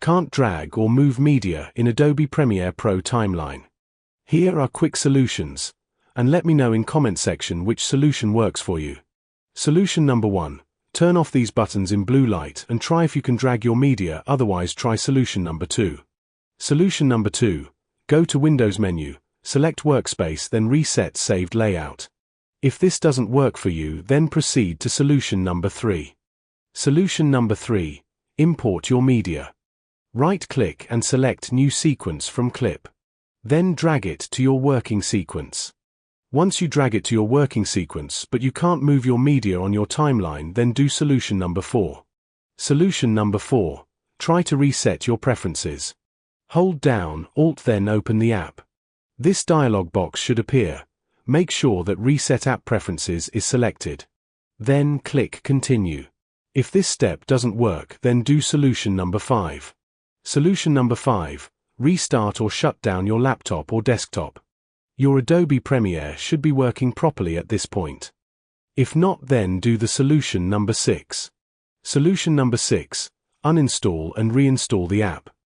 can't drag or move media in Adobe Premiere Pro timeline. Here are quick solutions, and let me know in comment section which solution works for you. Solution number 1. Turn off these buttons in blue light and try if you can drag your media, otherwise try solution number 2. Solution number 2. Go to Windows menu, select Workspace, then reset saved layout. If this doesn't work for you, then proceed to solution number 3. Solution number 3. Import your media. Right-click and select New Sequence from Clip. Then drag it to your working sequence. Once you drag it to your working sequence but you can't move your media on your timeline, then do solution number 4. Solution number 4. Try to reset your preferences. Hold down Alt, then open the app. This dialog box should appear. Make sure that Reset App Preferences is selected. Then click Continue. If this step doesn't work, then do solution number 5. Solution number 5. Restart or shut down your laptop or desktop. Your Adobe Premiere should be working properly at this point. If not, then do the solution number 6. Solution number 6. Uninstall and reinstall the app.